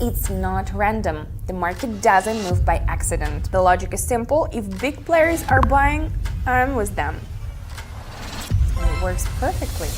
it's not random. The market doesn't move by accident. The logic is simple. If big players are buying, I'm with them. And it works perfectly.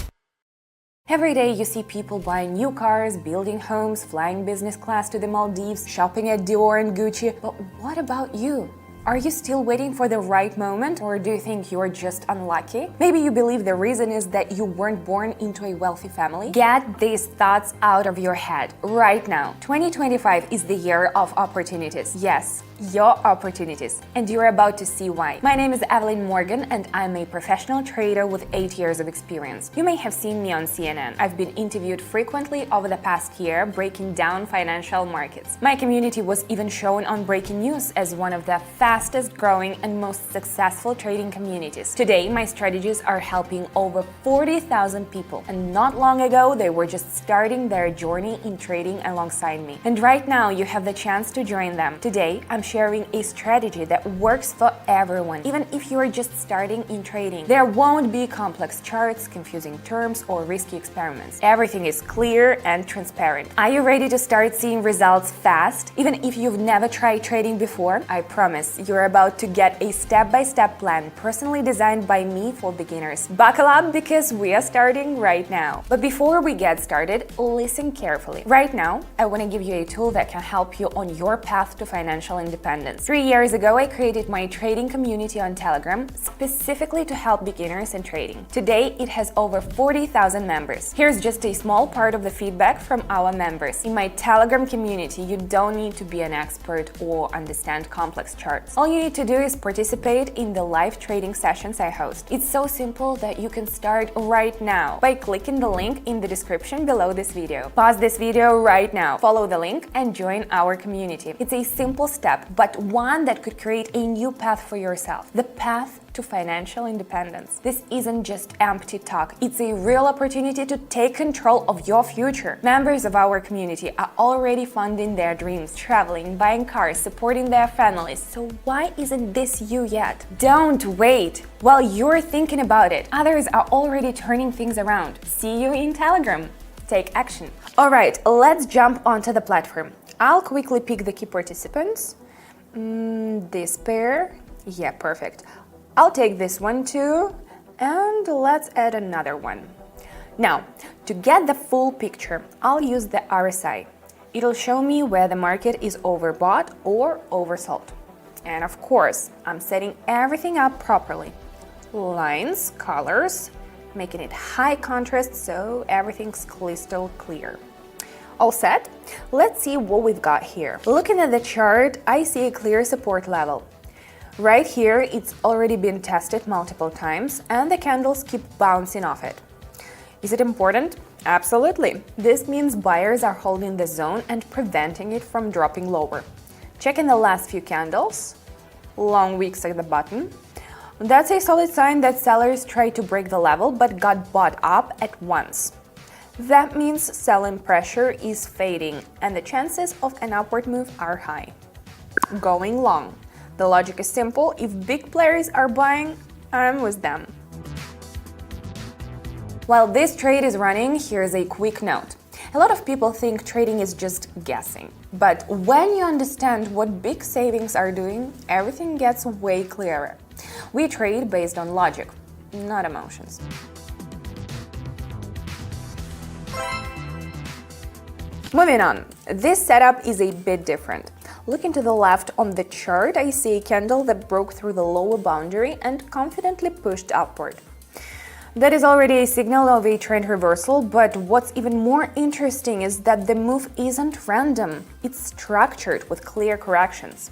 Every day you see people buying new cars, building homes, flying business class to the Maldives, shopping at Dior and Gucci. But what about you? Are you still waiting for the right moment, or do you think you're just unlucky? Maybe you believe the reason is that you weren't born into a wealthy family? Get these thoughts out of your head right now. 2025 is the year of opportunities. Yes, your opportunities. And you're about to see why. My name is Evelyn Morgan and I'm a professional trader with 8 years of experience. You may have seen me on CNN. I've been interviewed frequently over the past year breaking down financial markets. My community was even shown on Breaking News as one of the fastest growing and most successful trading communities. Today, my strategies are helping over 40,000 people. And not long ago, they were just starting their journey in trading alongside me. And right now, you have the chance to join them. Today, I'm sharing a strategy that works for everyone, even if you're just starting in trading. There won't be complex charts, confusing terms, or risky experiments. Everything is clear and transparent. Are you ready to start seeing results fast? Even if you've never tried trading before, I promise you're about to get a step-by-step plan personally designed by me for beginners. Buckle up because we are starting right now. But before we get started, listen carefully. Right now, I want to give you a tool that can help you on your path to financial independence. 3 years ago, I created my trading community on Telegram specifically to help beginners in trading. Today, it has over 40,000 members. Here's just a small part of the feedback from our members. In my Telegram community, you don't need to be an expert or understand complex charts. All you need to do is participate in the live trading sessions I host. It's so simple that you can start right now by clicking the link in the description below this video. Pause this video right now, follow the link, and join our community. It's a simple step, but one that could create a new path for yourself. The path to financial independence. This isn't just empty talk. It's a real opportunity to take control of your future. Members of our community are already funding their dreams, traveling, buying cars, supporting their families. So why isn't this you yet? Don't wait. While you're thinking about it, others are already turning things around. See you in Telegram. Take action. All right, let's jump onto the platform. I'll quickly pick the key participants. This pair. Yeah, perfect. I'll take this one too, and let's add another one. Now, to get the full picture, I'll use the RSI. It'll show me where the market is overbought or oversold. And of course, I'm setting everything up properly. Lines, colors, making it high contrast so everything's crystal clear. All set? Let's see what we've got here. Looking at the chart, I see a clear support level. Right here, it's already been tested multiple times, and the candles keep bouncing off it. Is it important? Absolutely. This means buyers are holding the zone and preventing it from dropping lower. Checking the last few candles, long wicks at the bottom. That's a solid sign that sellers tried to break the level but got bought up at once. That means selling pressure is fading and the chances of an upward move are high. Going long. The logic is simple. If big players are buying, I'm with them. While this trade is running, here's a quick note. A lot of people think trading is just guessing. But when you understand what big savings are doing, everything gets way clearer. We trade based on logic, not emotions. Moving on, this setup is a bit different. Looking to the left on the chart, I see a candle that broke through the lower boundary and confidently pushed upward. That is already a signal of a trend reversal, but what's even more interesting is that the move isn't random. It's structured with clear corrections.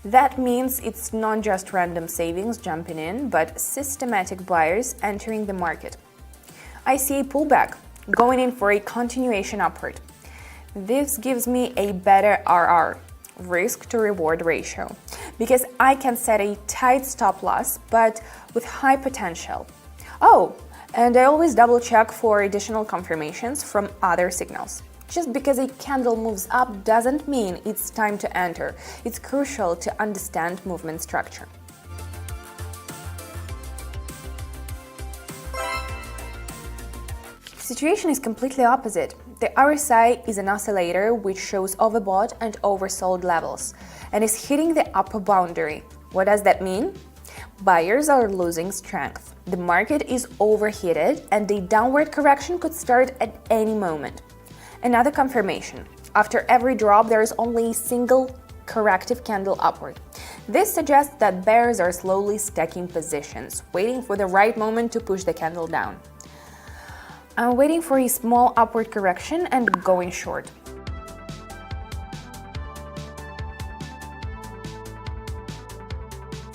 That means it's not just random savings jumping in, but systematic buyers entering the market. I see a pullback, going in for a continuation upward. This gives me a better RR, risk to reward ratio, because I can set a tight stop loss, but with high potential. Oh, and I always double check for additional confirmations from other signals. Just because a candle moves up doesn't mean it's time to enter. It's crucial to understand movement structure. The situation is completely opposite. The RSI is an oscillator which shows overbought and oversold levels and is hitting the upper boundary. What does that mean? Buyers are losing strength. The market is overheated and a downward correction could start at any moment. Another confirmation. After every drop, there is only a single corrective candle upward. This suggests that bears are slowly stacking positions, waiting for the right moment to push the candle down. I'm waiting for a small upward correction and going short.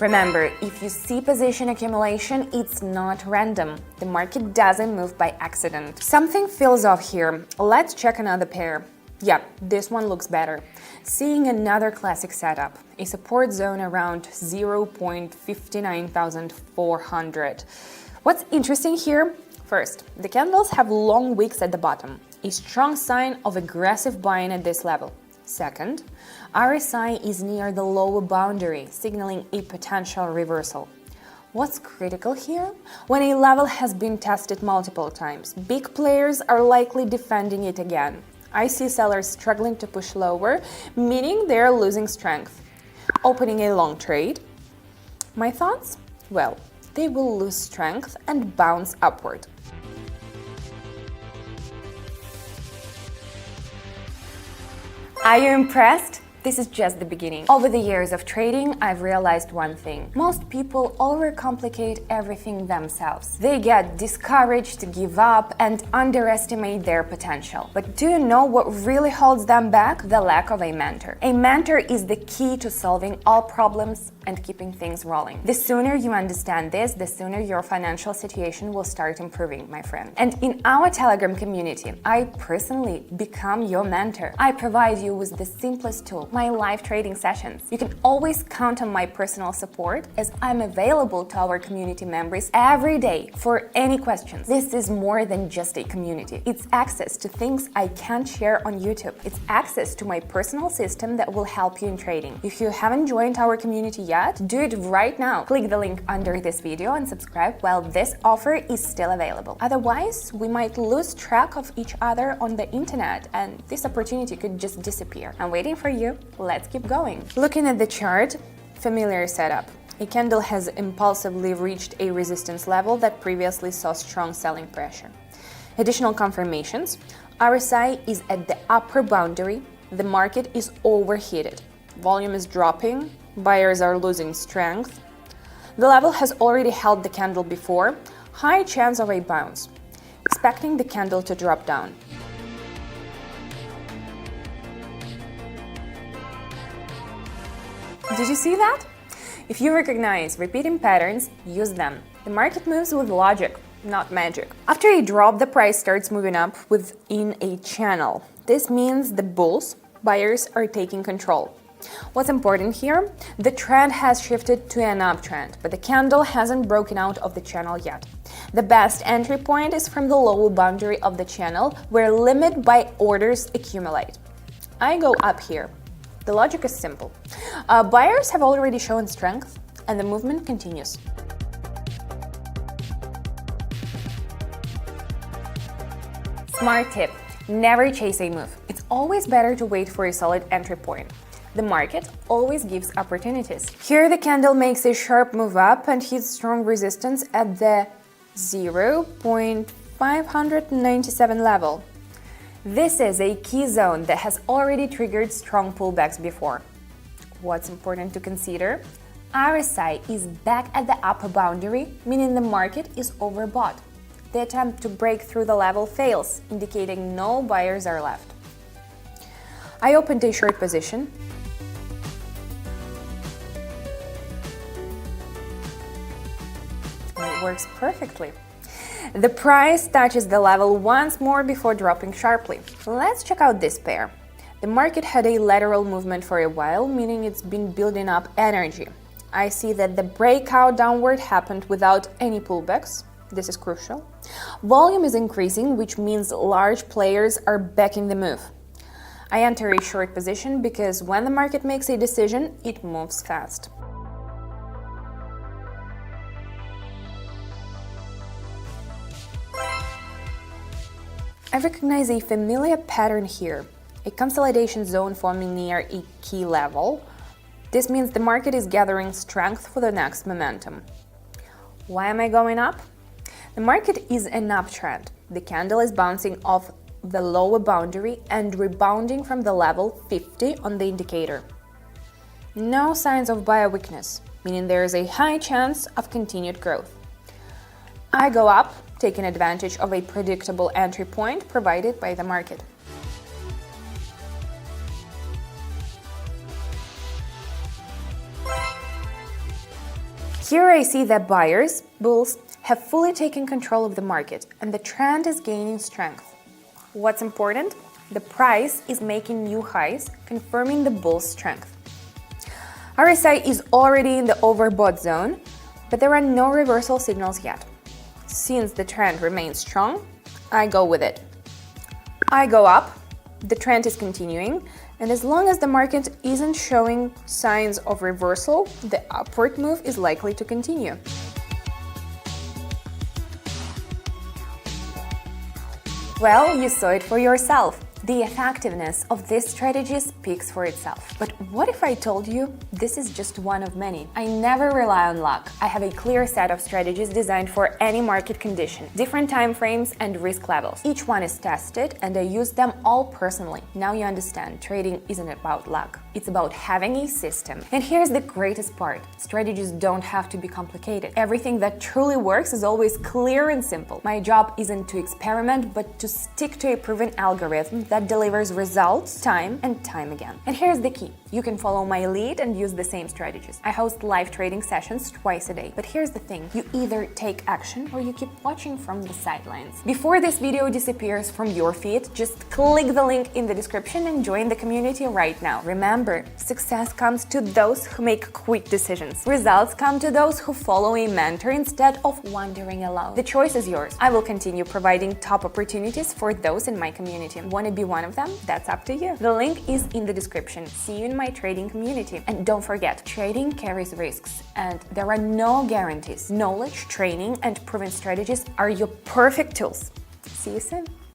Remember, if you see position accumulation, it's not random. The market doesn't move by accident. Something feels off here. Let's check another pair. Yeah, this one looks better. Seeing another classic setup, a support zone around 0.59400. What's interesting here? First, the candles have long wicks at the bottom, a strong sign of aggressive buying at this level. Second, RSI is near the lower boundary, signaling a potential reversal. What's critical here? When a level has been tested multiple times, big players are likely defending it again. I see sellers struggling to push lower, meaning they're losing strength. Opening a long trade? My thoughts? Well, they will lose strength and bounce upward. Are you impressed? This is just the beginning. Over the years of trading, I've realized one thing. Most people overcomplicate everything themselves. They get discouraged, give up, and underestimate their potential. But do you know what really holds them back? The lack of a mentor. A mentor is the key to solving all problems and keeping things rolling. The sooner you understand this, the sooner your financial situation will start improving, my friend. And in our Telegram community, I personally become your mentor. I provide you with the simplest tool, my live trading sessions. You can always count on my personal support as I'm available to our community members every day for any questions. This is more than just a community. It's access to things I can't share on YouTube. It's access to my personal system that will help you in trading. If you haven't joined our community yet, do it right now. Click the link under this video and subscribe while this offer is still available. Otherwise, we might lose track of each other on the internet and this opportunity could just disappear. I'm waiting for you. Let's keep going. Looking at the chart, familiar setup. A candle has impulsively reached a resistance level that previously saw strong selling pressure. Additional confirmations. RSI is at the upper boundary. The market is overheated. Volume is dropping. Buyers are losing strength. The level has already held the candle before. High chance of a bounce. Expecting the candle to drop down. Did you see that? If you recognize repeating patterns, use them. The market moves with logic, not magic. After a drop, the price starts moving up within a channel. This means the bulls, buyers, are taking control. What's important here? The trend has shifted to an uptrend, but the candle hasn't broken out of the channel yet. The best entry point is from the lower boundary of the channel, where limit buy orders accumulate. I go up here. The logic is simple. Buyers have already shown strength, and the movement continues. Smart tip: never chase a move. It's always better to wait for a solid entry point. The market always gives opportunities. Here the candle makes a sharp move up and hits strong resistance at the 0.597 level. This is a key zone that has already triggered strong pullbacks before. What's important to consider? RSI is back at the upper boundary, meaning the market is overbought. The attempt to break through the level fails, indicating no buyers are left. I opened a short position. It works perfectly. The price touches the level once more before dropping sharply. Let's check out this pair. The market had a lateral movement for a while, meaning it's been building up energy. I see that the breakout downward happened without any pullbacks. This is crucial. Volume is increasing, which means large players are backing the move. I enter a short position because when the market makes a decision, it moves fast. I recognize a familiar pattern here, a consolidation zone forming near a key level. This means the market is gathering strength for the next momentum. Why am I going up? The market is an uptrend. The candle is bouncing off the lower boundary and rebounding from the level 50 on the indicator. No signs of buyer weakness, meaning there is a high chance of continued growth. I go up, taking advantage of a predictable entry point provided by the market. Here I see that buyers, bulls, have fully taken control of the market and the trend is gaining strength. What's important? The price is making new highs, confirming the bull's strength. RSI is already in the overbought zone, but there are no reversal signals yet. Since the trend remains strong, I go with it. I go up, the trend is continuing, and as long as the market isn't showing signs of reversal, the upward move is likely to continue. Well, you saw it for yourself. The effectiveness of this strategy speaks for itself. But what if I told you this is just one of many? I never rely on luck. I have a clear set of strategies designed for any market condition, different time frames and risk levels. Each one is tested and I use them all personally. Now you understand, trading isn't about luck. It's about having a system. And here's the greatest part. Strategies don't have to be complicated. Everything that truly works is always clear and simple. My job isn't to experiment, but to stick to a proven algorithm that delivers results time and time again. And here's the key. You can follow my lead and use the same strategies. I host live trading sessions twice a day. But here's the thing. You either take action or you keep watching from the sidelines. Before this video disappears from your feed, just click the link in the description and join the community right now. Remember, success comes to those who make quick decisions. Results come to those who follow a mentor instead of wandering alone. The choice is yours. I will continue providing top opportunities for those in my community. Want to be one of them? That's up to you. The link is in the description. See you in my trading community. And don't forget, trading carries risks and there are no guarantees. Knowledge, training, and proven strategies are your perfect tools. See you soon.